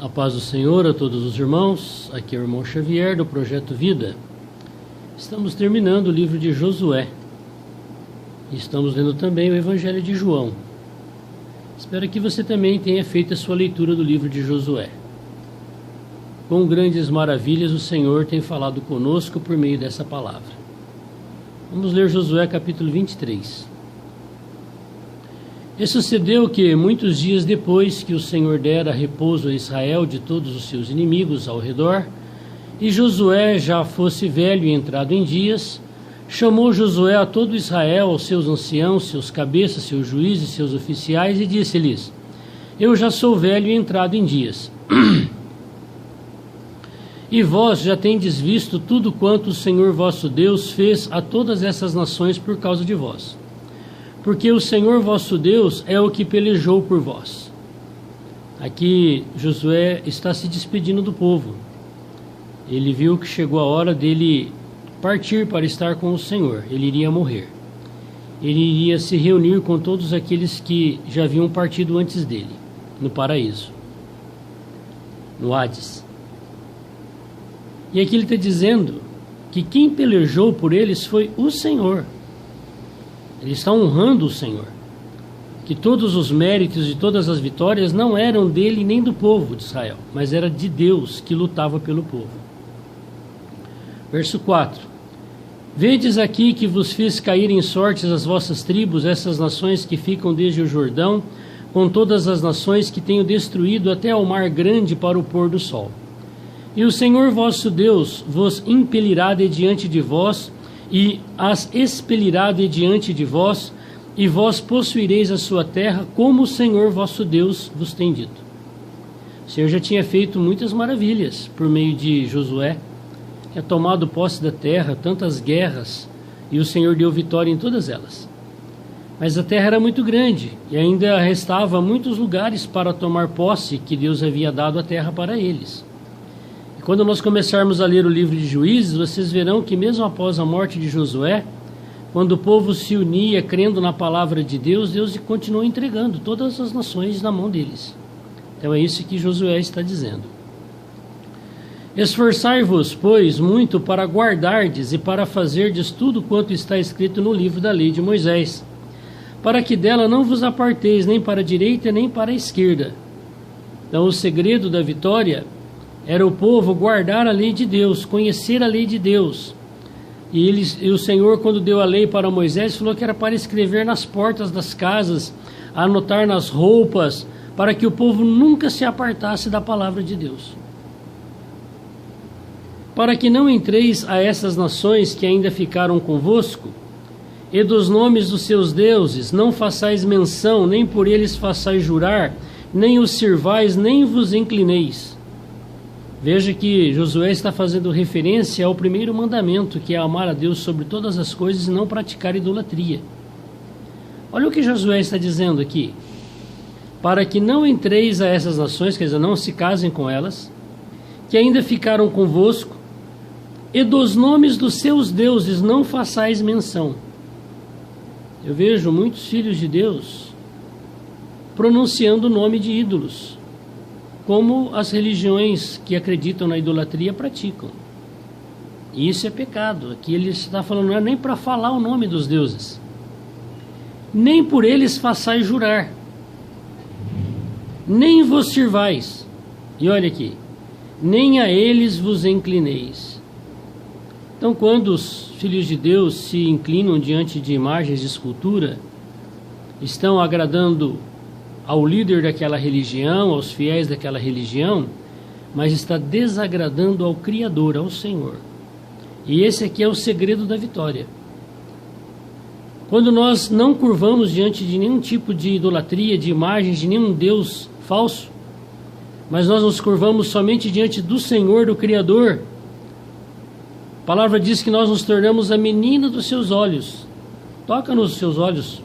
A paz do Senhor a todos os irmãos, aqui é o irmão Xavier do Projeto Vida. Estamos terminando o livro de Josué e estamos lendo também o Evangelho de João. Espero que você também tenha feito a sua leitura do livro de Josué. Com grandes maravilhas o Senhor tem falado conosco por meio dessa palavra. Vamos ler Josué capítulo 23. E sucedeu que, muitos dias depois que o Senhor dera repouso a Israel de todos os seus inimigos ao redor, e Josué já fosse velho e entrado em dias, chamou Josué a todo Israel, aos seus anciãos, seus cabeças, seus juízes, seus oficiais, e disse-lhes: Eu já sou velho e entrado em dias. E vós já tendes visto tudo quanto o Senhor vosso Deus fez a todas essas nações por causa de vós. Porque o Senhor vosso Deus é o que pelejou por vós. Aqui Josué está se despedindo do povo. Ele viu que chegou a hora dele partir para estar com o Senhor. Ele iria morrer. Ele iria se reunir com todos aqueles que já haviam partido antes dele, no paraíso, no Hades. E aqui ele está dizendo que quem pelejou por eles foi o Senhor. Ele está honrando o Senhor, que todos os méritos e todas as vitórias não eram dele nem do povo de Israel, mas era de Deus que lutava pelo povo. Verso 4: Vedes aqui que vos fiz cair em sortes as vossas tribos, essas nações que ficam desde o Jordão, com todas as nações que tenho destruído até ao mar grande para o pôr do sol. E o Senhor vosso Deus vos impelirá de diante de vós, e as expelirá de diante de vós, e vós possuireis a sua terra, como o Senhor vosso Deus vos tem dito. O Senhor já tinha feito muitas maravilhas por meio de Josué, tinha tomado posse da terra, tantas guerras, e o Senhor deu vitória em todas elas. Mas a terra era muito grande, e ainda restava muitos lugares para tomar posse que Deus havia dado a terra para eles. Quando nós começarmos a ler o livro de Juízes, vocês verão que mesmo após a morte de Josué, quando o povo se unia crendo na palavra de Deus, Deus continuou entregando todas as nações na mão deles. Então é isso que Josué está dizendo. Esforçai-vos, pois, muito para guardardes e para fazerdes tudo quanto está escrito no livro da lei de Moisés, para que dela não vos aparteis nem para a direita nem para a esquerda. Então o segredo da vitória era o povo guardar a lei de Deus, conhecer a lei de Deus. E o Senhor, quando deu a lei para Moisés, falou que era para escrever nas portas das casas, anotar nas roupas, para que o povo nunca se apartasse da palavra de Deus. Para que não entreis a essas nações que ainda ficaram convosco, e dos nomes dos seus deuses não façais menção, nem por eles façais jurar, nem os sirvais, nem vos inclineis. Veja que Josué está fazendo referência ao primeiro mandamento, que é amar a Deus sobre todas as coisas e não praticar idolatria. Olha o que Josué está dizendo aqui. Para que não entreis a essas nações, quer dizer, não se casem com elas, que ainda ficaram convosco, e dos nomes dos seus deuses não façais menção. Eu vejo muitos filhos de Deus pronunciando o nome de ídolos, como as religiões que acreditam na idolatria praticam. E isso é pecado. Aqui ele está falando, não é nem para falar o nome dos deuses, nem por eles façais jurar, nem vos sirvais, e olha aqui, nem a eles vos inclineis. Então, quando os filhos de Deus se inclinam diante de imagens de escultura, estão agradando ao líder daquela religião, aos fiéis daquela religião, mas está desagradando ao Criador, ao Senhor. E esse aqui é o segredo da vitória. Quando nós não curvamos diante de nenhum tipo de idolatria, de imagens, de nenhum Deus falso, mas nós nos curvamos somente diante do Senhor, do Criador, a palavra diz que nós nos tornamos a menina dos seus olhos. Toca nos seus olhos.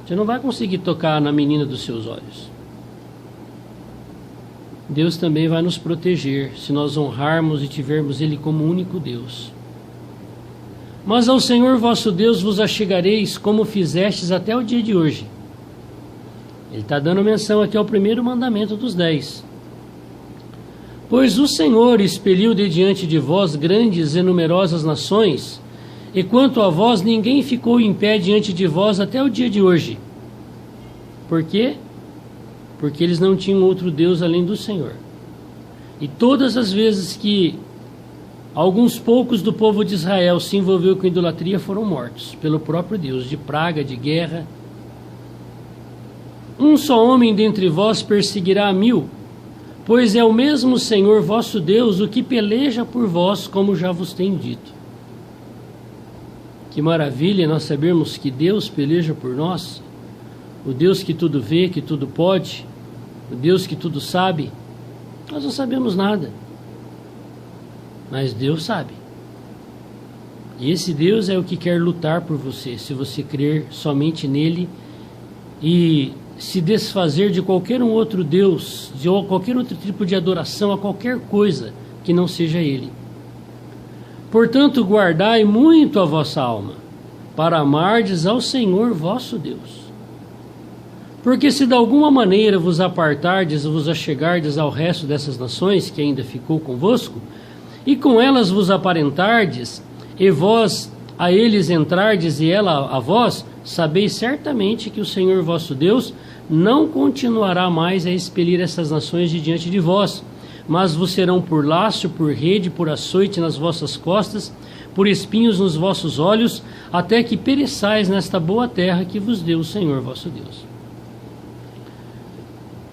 Você não vai conseguir tocar na menina dos seus olhos. Deus também vai nos proteger se nós honrarmos e tivermos Ele como único Deus. Mas ao Senhor vosso Deus vos achegareis, como fizestes até o dia de hoje. Ele está dando menção aqui ao primeiro mandamento dos 10. Pois o Senhor expeliu de diante de vós grandes e numerosas nações, e quanto a vós, ninguém ficou em pé diante de vós até o dia de hoje. Por quê? Porque eles não tinham outro Deus além do Senhor. E todas as vezes que alguns poucos do povo de Israel se envolveu com idolatria, foram mortos pelo próprio Deus, de praga, de guerra. Um só homem dentre vós perseguirá a 1000, pois é o mesmo Senhor vosso Deus o que peleja por vós, como já vos tenho dito. Que maravilha nós sabermos que Deus peleja por nós, o Deus que tudo vê, que tudo pode, o Deus que tudo sabe. Nós não sabemos nada, mas Deus sabe. E esse Deus é o que quer lutar por você, se você crer somente nele e se desfazer de qualquer um outro Deus, de qualquer outro tipo de adoração a qualquer coisa que não seja ele. Portanto, guardai muito a vossa alma, para amardes ao Senhor vosso Deus. Porque se de alguma maneira vos apartardes ou vos achegardes ao resto dessas nações que ainda ficou convosco, e com elas vos aparentardes, e vós a eles entrardes e ela a vós, sabeis certamente que o Senhor vosso Deus não continuará mais a expelir essas nações de diante de vós, mas vos serão por laço, por rede, por açoite nas vossas costas, por espinhos nos vossos olhos, até que pereçais nesta boa terra que vos deu o Senhor vosso Deus.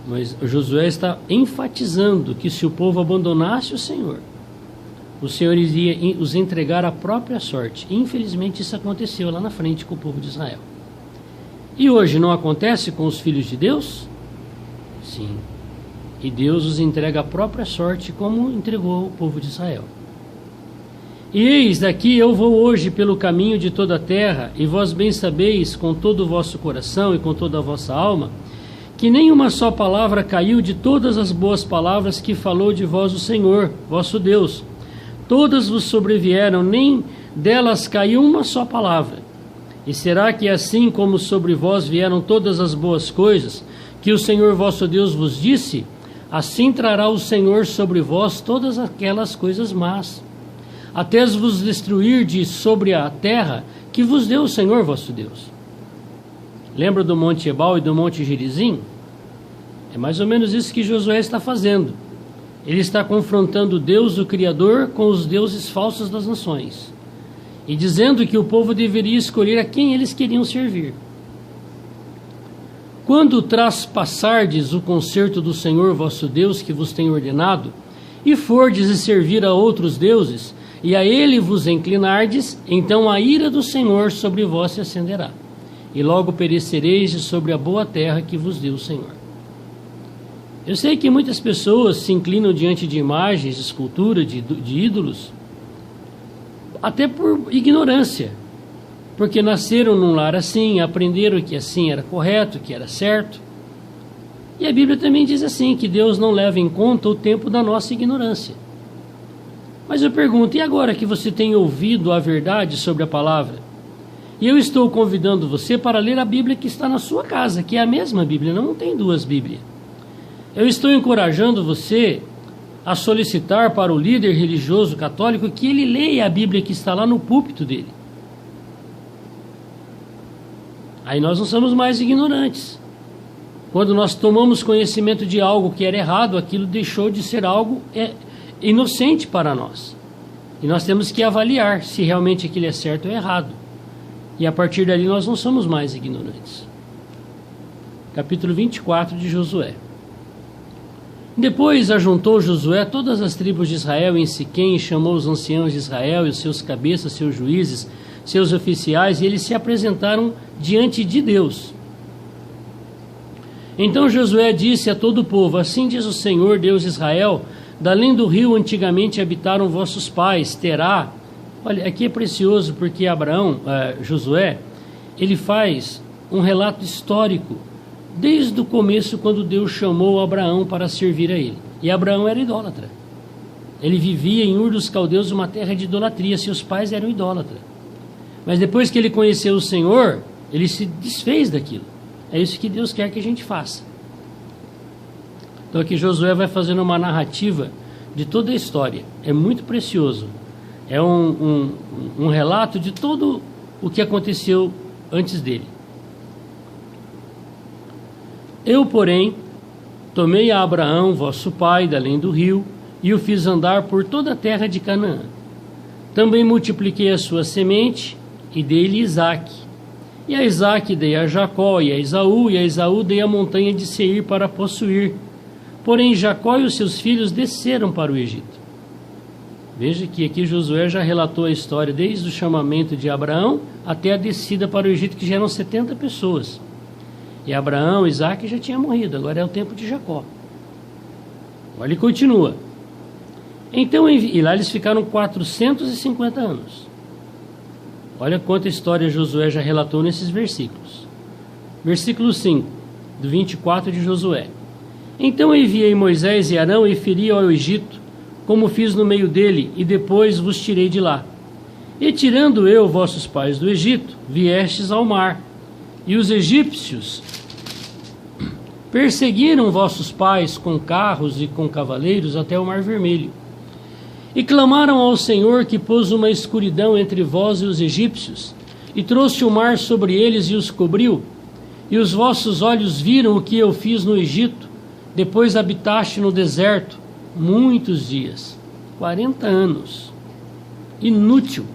Mas Josué está enfatizando que se o povo abandonasse o Senhor iria os entregar à própria sorte. Infelizmente isso aconteceu lá na frente com o povo de Israel. E hoje não acontece com os filhos de Deus? Sim. E Deus os entrega à própria sorte, como entregou o povo de Israel. E eis daqui eu vou hoje pelo caminho de toda a terra, e vós bem sabeis com todo o vosso coração e com toda a vossa alma, que nenhuma só palavra caiu de todas as boas palavras que falou de vós o Senhor, vosso Deus. Todas vos sobrevieram, nem delas caiu uma só palavra. E será que assim como sobre vós vieram todas as boas coisas que o Senhor vosso Deus vos disse, assim trará o Senhor sobre vós todas aquelas coisas más, até vos destruir de sobre a terra que vos deu o Senhor vosso Deus. Lembra do Monte Ebal e do Monte Gerizim? É mais ou menos isso que Josué está fazendo. Ele está confrontando Deus, o Criador, com os deuses falsos das nações, e dizendo que o povo deveria escolher a quem eles queriam servir. Quando traspassardes o concerto do Senhor vosso Deus que vos tem ordenado, e fordes e servir a outros deuses, e a ele vos inclinardes, então a ira do Senhor sobre vós se acenderá, e logo perecereis de sobre a boa terra que vos deu o Senhor. Eu sei que muitas pessoas se inclinam diante de imagens, de escultura, de ídolos, até por ignorância, porque nasceram num lar assim, aprenderam que assim era correto, que era certo. E a Bíblia também diz assim, que Deus não leva em conta o tempo da nossa ignorância. Mas eu pergunto, e agora que você tem ouvido a verdade sobre a palavra? E eu estou convidando você para ler a Bíblia que está na sua casa, que é a mesma Bíblia, não tem duas Bíblias. Eu estou encorajando você a solicitar para o líder religioso católico que ele leia a Bíblia que está lá no púlpito dele. Aí nós não somos mais ignorantes. Quando nós tomamos conhecimento de algo que era errado, aquilo deixou de ser algo inocente para nós. E nós temos que avaliar se realmente aquilo é certo ou errado. E a partir dali nós não somos mais ignorantes. Capítulo 24 de Josué. Depois ajuntou Josué todas as tribos de Israel em Siquém e chamou os anciãos de Israel e os seus cabeças, seus juízes, seus oficiais, e eles se apresentaram diante de Deus. Então Josué disse a todo o povo: assim diz o Senhor, Deus de Israel, da além do rio antigamente habitaram vossos pais, Terá. Olha, aqui é precioso porque Josué, ele faz um relato histórico, desde o começo, quando Deus chamou Abraão para servir a ele. E Abraão era idólatra. Ele vivia em Ur dos Caldeus, uma terra de idolatria. Seus pais eram idólatras. Mas depois que ele conheceu o Senhor, ele se desfez daquilo. É isso que Deus quer que a gente faça. Então aqui Josué vai fazendo uma narrativa de toda a história. É muito precioso. É um relato de todo o que aconteceu antes dele. Eu, porém, tomei a Abraão, vosso pai, da além do rio, e o fiz andar por toda a terra de Canaã. Também multipliquei a sua semente, e dei-lhe Isaque. E a Isaque dei a Jacó e a Esaú dei a montanha de Seir para possuir. Porém, Jacó e os seus filhos desceram para o Egito. Veja que aqui Josué já relatou a história desde o chamamento de Abraão até a descida para o Egito, que já eram 70 pessoas. E Abraão, Isaque já tinha morrido, agora é o tempo de Jacó. Agora ele continua. Então, e lá eles ficaram 450 anos. Olha quanta história Josué já relatou nesses versículos. Versículo 5, do 24 de Josué. Então enviei Moisés e Arão e feri ao Egito, como fiz no meio dele, e depois vos tirei de lá. E tirando eu vossos pais do Egito, viestes ao mar, e os egípcios perseguiram vossos pais com carros e com cavaleiros até o Mar Vermelho. E clamaram ao Senhor, que pôs uma escuridão entre vós e os egípcios, e trouxe o mar sobre eles e os cobriu. E os vossos olhos viram o que eu fiz no Egito. Depois habitaste no deserto muitos dias, 40 anos. Inútil,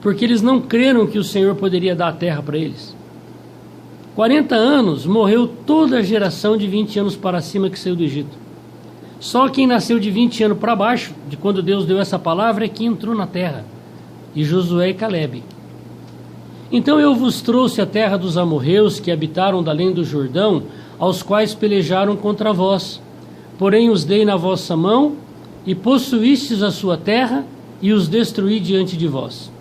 porque eles não creram que o Senhor poderia dar a terra para eles. 40 anos, morreu toda a geração de 20 anos para cima que saiu do Egito. Só quem nasceu de 20 anos para baixo, de quando Deus deu essa palavra, é que entrou na terra. E Josué e Calebe. Então eu vos trouxe a terra dos amorreus, que habitaram da além do Jordão, aos quais pelejaram contra vós. Porém os dei na vossa mão, e possuístes a sua terra, e os destruí diante de vós.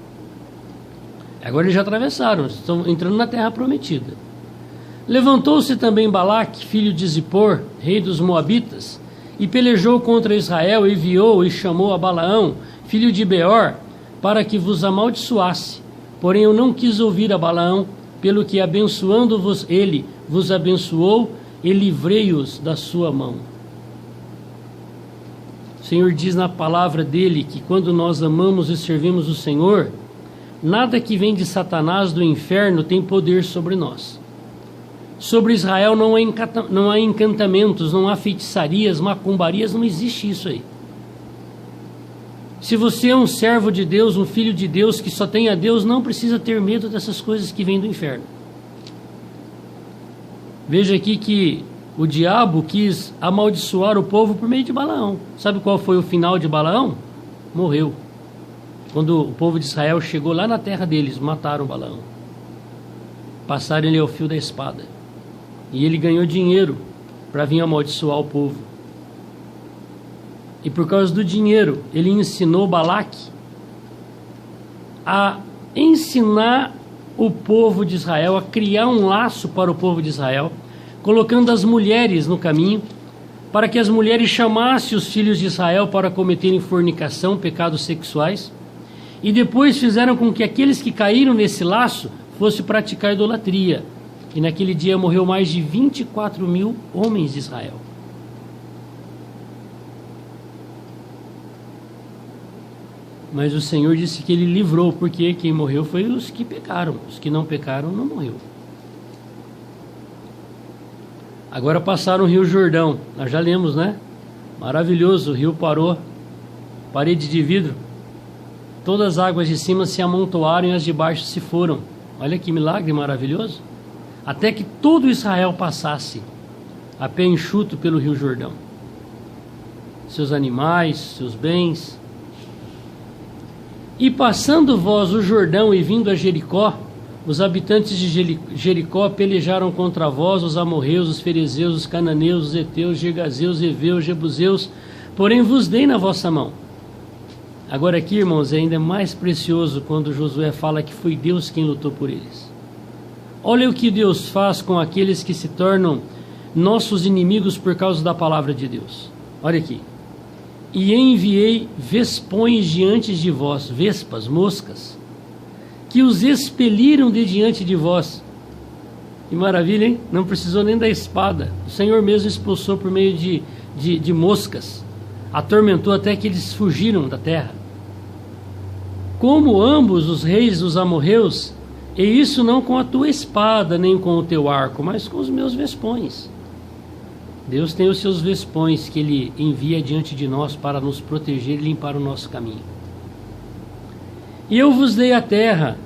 Agora eles já atravessaram, estão entrando na terra prometida. Levantou-se também Balaque, filho de Zippor, rei dos Moabitas, e pelejou contra Israel, e enviou e chamou a Balaão, filho de Beor, para que vos amaldiçoasse. Porém eu não quis ouvir a Balaão, pelo que abençoando-vos ele vos abençoou, e livrei-os da sua mão. O Senhor diz na palavra dele que quando nós amamos e servimos o Senhor, nada que vem de Satanás do inferno tem poder sobre nós. Sobre Israel não há encantamentos, não há feitiçarias, macumbarias, não existe isso aí. Se você é um servo de Deus, um filho de Deus, que só tem a Deus, não precisa ter medo dessas coisas que vêm do inferno. Veja aqui que o diabo quis amaldiçoar o povo por meio de Balaão. Sabe qual foi o final de Balaão? Morreu. Quando o povo de Israel chegou lá na terra deles, mataram Balaão. Passaram ele ao fio da espada. E ele ganhou dinheiro para vir amaldiçoar o povo. E por causa do dinheiro, ele ensinou Balaque a ensinar o povo de Israel, a criar um laço para o povo de Israel, colocando as mulheres no caminho, para que as mulheres chamassem os filhos de Israel para cometerem fornicação, pecados sexuais, e depois fizeram com que aqueles que caíram nesse laço fossem praticar idolatria. E naquele dia morreu mais de 24 mil homens de Israel. Mas o Senhor disse que ele livrou, porque quem morreu foi os que pecaram. Os que não pecaram não morreu. Agora passaram o Rio Jordão. Nós já lemos, né? Maravilhoso, o rio parou. Parede de vidro. Todas as águas de cima se amontoaram e as de baixo se foram. Olha que milagre maravilhoso. Até que todo Israel passasse a pé enxuto pelo Rio Jordão. Seus animais, seus bens. E passando vós o Jordão e vindo a Jericó, os habitantes de Jericó pelejaram contra vós, os amorreus, os ferezeus, os cananeus, os heteus, gergazeus, heveus, jebuseus, porém vos dei na vossa mão. Agora aqui, irmãos, é ainda mais precioso quando Josué fala que foi Deus quem lutou por eles. Olha o que Deus faz com aqueles que se tornam nossos inimigos por causa da palavra de Deus. Olha aqui. E enviei vespões diante de vós, vespas, moscas, que os expeliram de diante de vós. Que maravilha, hein? Não precisou nem da espada. O Senhor mesmo expulsou por meio de moscas atormentou até que eles fugiram da terra. Como ambos os reis dos amorreus, e isso não com a tua espada, nem com o teu arco, mas com os meus vespões. Deus tem os seus vespões que Ele envia diante de nós para nos proteger e limpar o nosso caminho. E eu vos dei a terra,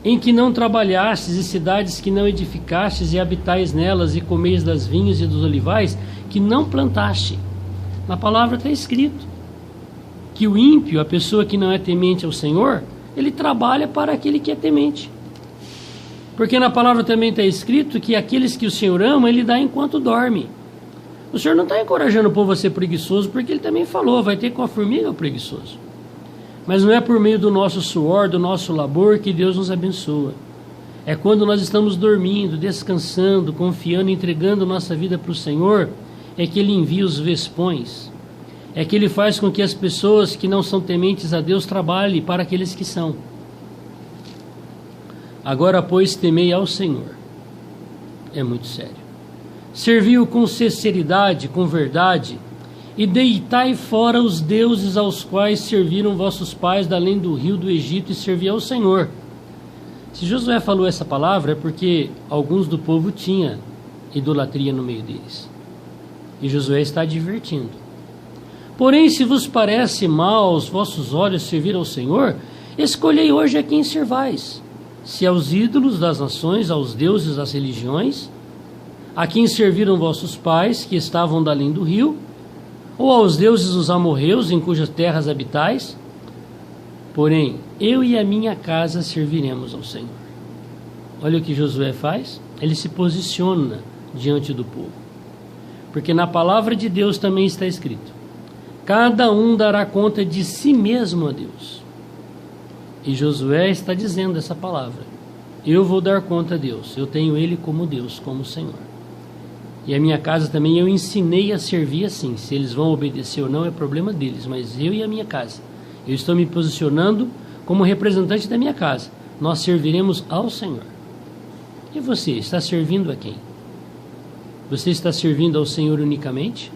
em que não trabalhastes, e cidades que não edificastes, e habitais nelas, e comeis das vinhas e dos olivais, que não plantaste. Na palavra está escrito que o ímpio, a pessoa que não é temente ao Senhor, ele trabalha para aquele que é temente. Porque na palavra também está escrito que aqueles que o Senhor ama, Ele dá enquanto dorme. O Senhor não está encorajando o povo a ser preguiçoso, porque Ele também falou, vai ter com a formiga o preguiçoso. Mas não é por meio do nosso suor, do nosso labor, que Deus nos abençoa. É quando nós estamos dormindo, descansando, confiando, entregando nossa vida para o Senhor, é que Ele envia os vespões. É que Ele faz com que as pessoas que não são tementes a Deus trabalhem para aqueles que são. Agora, pois, temei ao Senhor. É muito sério. Servi-o com sinceridade, com verdade, e deitai fora os deuses aos quais serviram vossos pais da além do rio do Egito, e servi ao Senhor. Se Josué falou essa palavra, é porque alguns do povo tinham idolatria no meio deles. E Josué está advertindo. Porém, se vos parece mal aos vossos olhos servir ao Senhor, escolhei hoje a quem servais. Se aos ídolos das nações, aos deuses das religiões, a quem serviram vossos pais, que estavam da além do rio, ou aos deuses dos amorreus, em cujas terras habitais. Porém, eu e a minha casa serviremos ao Senhor. Olha o que Josué faz. Ele se posiciona diante do povo. Porque na palavra de Deus também está escrito: cada um dará conta de si mesmo a Deus. E Josué está dizendo essa palavra. Eu vou dar conta a Deus. Eu tenho Ele como Deus, como Senhor. E a minha casa também eu ensinei a servir assim. Se eles vão obedecer ou não é problema deles. Mas eu e a minha casa. Eu estou me posicionando como representante da minha casa. Nós serviremos ao Senhor. E você, está servindo a quem? Você está servindo ao Senhor unicamente?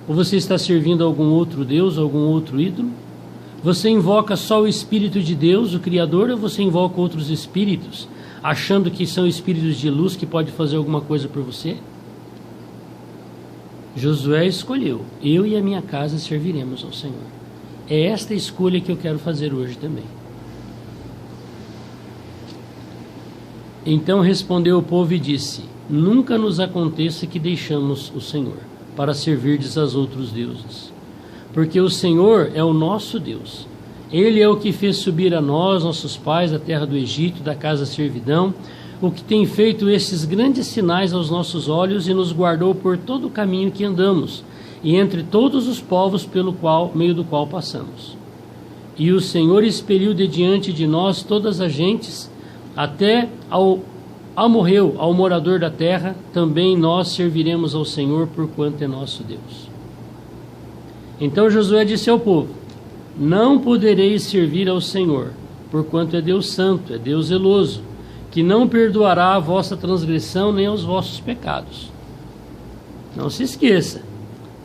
Ou você está servindo a algum outro Deus, algum outro ídolo? Você invoca só o Espírito de Deus, o Criador, ou você invoca outros espíritos, achando que são espíritos de luz que podem fazer alguma coisa por você? Josué escolheu: eu e a minha casa serviremos ao Senhor. É esta escolha que eu quero fazer hoje também. Então respondeu o povo e disse: nunca nos aconteça que deixamos o Senhor para servirdes aos outros deuses. Porque o Senhor é o nosso Deus. Ele é o que fez subir a nós, nossos pais, da terra do Egito, da casa da servidão, o que tem feito esses grandes sinais aos nossos olhos e nos guardou por todo o caminho que andamos, e entre todos os povos pelo meio do qual passamos. E o Senhor expeliu de diante de nós todas as gentes, até ao amorreu, ao morador da terra, também nós serviremos ao Senhor, porquanto é nosso Deus. Então Josué disse ao povo: não podereis servir ao Senhor, porquanto é Deus santo, é Deus zeloso, que não perdoará a vossa transgressão nem os vossos pecados. Não se esqueça,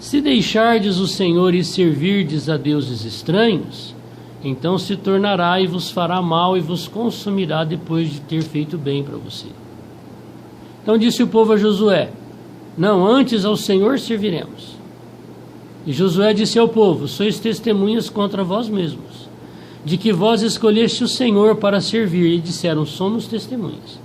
se deixardes o Senhor e servirdes a deuses estranhos, então se tornará e vos fará mal e vos consumirá depois de ter feito bem para você. Então disse o povo a Josué: não, antes ao Senhor serviremos. E Josué disse ao povo: sois testemunhas contra vós mesmos, de que vós escolheste o Senhor para servir. E disseram: somos testemunhas.